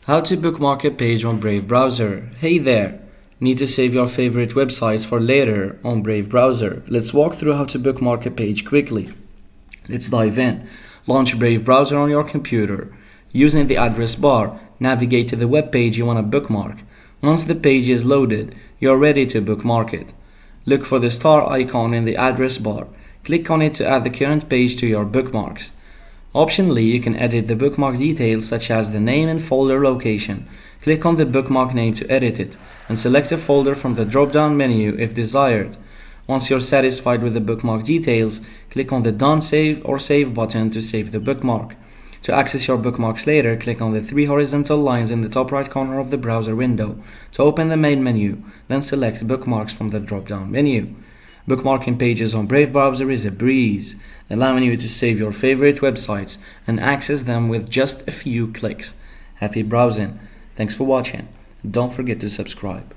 How to bookmark a page on Brave browser. Hey there! Need to save your favorite websites for later on Brave browser? Let's walk through how to bookmark a page quickly. Let's dive in. Launch Brave browser on your computer. Using the address bar, navigate to the web page you want to bookmark. Once the page is loaded, you're ready to bookmark it. Look for the star icon in the address bar. Click on it to add the current page to your bookmarks. Optionally, you can edit the bookmark details such as the name and folder location. Click on the bookmark name to edit it, and select a folder from the drop-down menu if desired. Once you're satisfied with the bookmark details, click on the Done Save or Save button to save the bookmark. To access your bookmarks later, click on the three horizontal lines in the top right corner of the browser window to open the main menu, then select Bookmarks from the drop-down menu. Bookmarking pages on Brave browser is a breeze, allowing you to save your favorite websites and access them with just a few clicks. Happy browsing! Thanks for watching. Don't forget to subscribe.